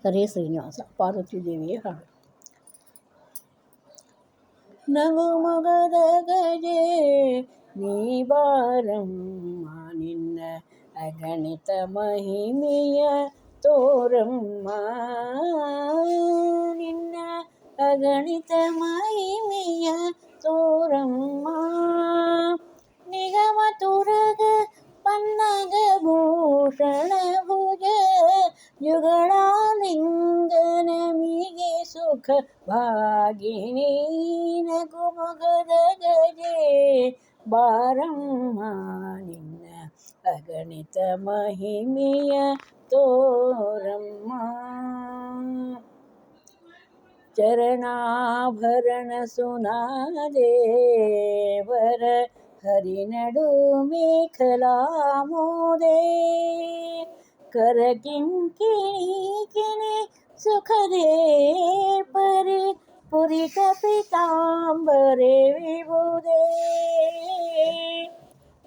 ಹರೇ ಶ್ರೀನಿವಾಸ. ಪಾರ್ವತೀದೇವಿಯ ಹಾಡು. ನಗು ಮೊಗದ ಗಜೆ ನೀ ಬಾರಮ್ಮ, ನಿನ್ನ ಅಗಣಿತ ಮಹಿಮೆಯ ತೋರಮ್ಮ, ನಿನ್ನ ಅಗಣಿತ ಮಹಿಮೆಯ ತೋರಮ್ಮ. ನಿಗಮ ತುರಗ ಪನ್ನಗ ಭೂಷಣ ಭುಜ ಯುಗಳಾಲಿಂಗನ ಮಿಗೆ ಸುಖ ಭಾಗಿನಿ, ನಗು ಮೊಗದ ಗಜೆ ಬಾರಮ್ಮ, ನಿನ್ನ ಅಗಣಿತ ಮಹಿಮೆಯ ತೋರಮ್ಮ. ಚರಣಾಭರಣ ಸುನಾದೇವರ ಹರಿನಡು ಮೇಖಲಾ ಮೋದೆ, ಕರ ಕಿಂಕಿಣಿ ಸುಖದೇ ಪರಿ ಪುರಿತ ಪೀತಾಂಬರೆ ವಿಭುದೇ,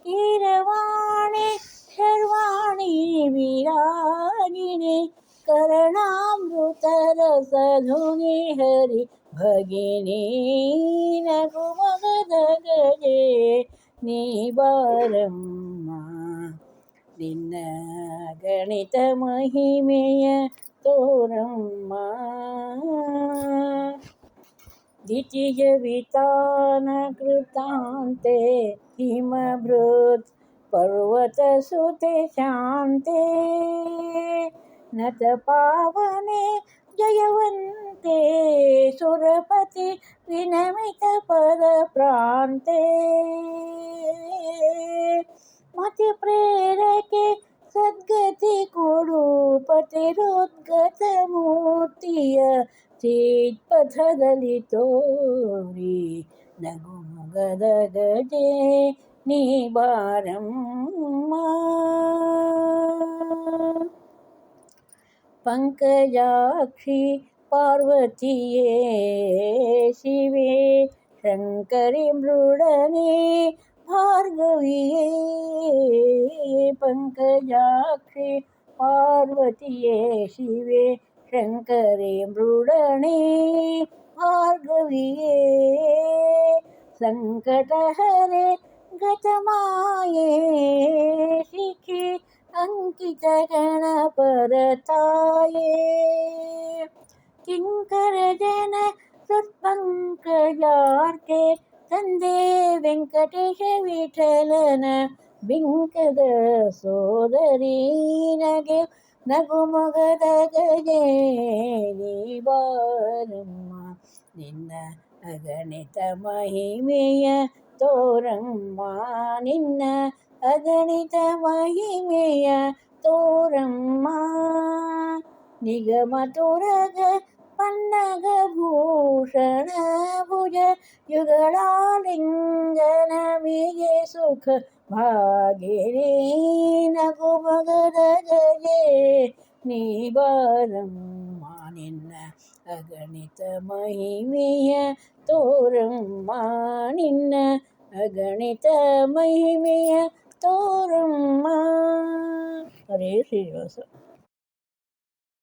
ಕೀರವಾಣಿ ಶರ್ವಾಣಿ ವಿರಾಗಿಣಿ ಕರಣಾಮೃತ ರಸಧುನಿ ಹರಿ ಭಗಿನಿ, ನಗು ಮೊಗದ ಗಜೆ ನೀ ಬಾರಮ್ಮ, ನಿನ್ನ ಗಣಿತ ಮಹಿಮೆಯ ತೋರಮ್ಮ. ದ್ವಿತೀಯ ವಿತಾನ ಕೃತಾಂತೆ ಹಿಮಭೃತ್ ಪರ್ವತ ಸುತೆ ಶಾಂತೆ, ನತ ಪಾವನೆ ಜಯವಂತೆ ಸುರಪತಿ ವಿನಮಿತ ಪದ ಪ್ರಾಂತೆ, ಮತಿ ಪ್ರೇರಕೆ ಸದ್ಗತಿ ಕೊಡು ಪತಿರೋದ್ಗತ ಮೂರ್ತಿಯ ಚಿತ್ಪಥದಲ್ಲಿ ತೋರಿ, ನಗು ಮೊಗದ ಗಜೆ ನೀ ಬಾರಮ್ಮ. ಪಂಕಜಾಕ್ಷಿ ಪಾರ್ವತಿಯೇ ಶಿವೆ ಶಂಕರಿ ಮೃಡನೆ ಭಾರ್ಗವಿಯೇ, ಪಂಕಜಾಕ್ಷಿ ಪಾರ್ವತಿಯೇ ಶಿವೆ ಶಂಕರಿ ಮೃಡನೆ ಭಾರ್ಗವಿಯೇ, ಸಂಕಟಹರೆ ಗತಮಾಯೇ ಶಿಖಿ ಅಂಕಿತ ಗಣಪರ ತಾಯೇ, ಕಿಂಕರ ಜನ ಸತ್ಪಂಕಜಾರ್ಕೆ ತಂದೆ ವೆಂಕಟೇಶ ವಿಠಲನ ಬಿಂಕದ ಸೋದರಿ, ನಗೆ ನಗು ಮೊಗದ ಗಜೆ ನೀ ಬಾರಮ್ಮ, ನಿನ್ನ ಅಗಣಿತ ಮಹಿಮೆಯ ತೋರಮ್ಮ, ನಿನ್ನ ಅಗಣಿತ ಮಹಿಮೆಯ ತೋರಮ್ಮ. ನಿಗಮ ತುರಗ ಪನ್ನಗ ಭೂಷಣ ಭುಜ ಯುಗಳಾಲಿಂಗನ ಮಿಗೆ ಸುಖ ಭಾಗಿನಿ, ನಗು ಮೊಗದ ಗಜೆ ನೀ ಬಾರಮ್ಮ, ನಿನ್ನ ಅಗಣಿತ ಮಹಿಮೆಯ ತೋರಮ್ಮ, ನಿನ್ನ ಅಗಣಿತ ಮಹಿಮೆಯ ತೋರಮ್ಮ. ಹರೇ ಶ್ರೀನಿವಾಸ.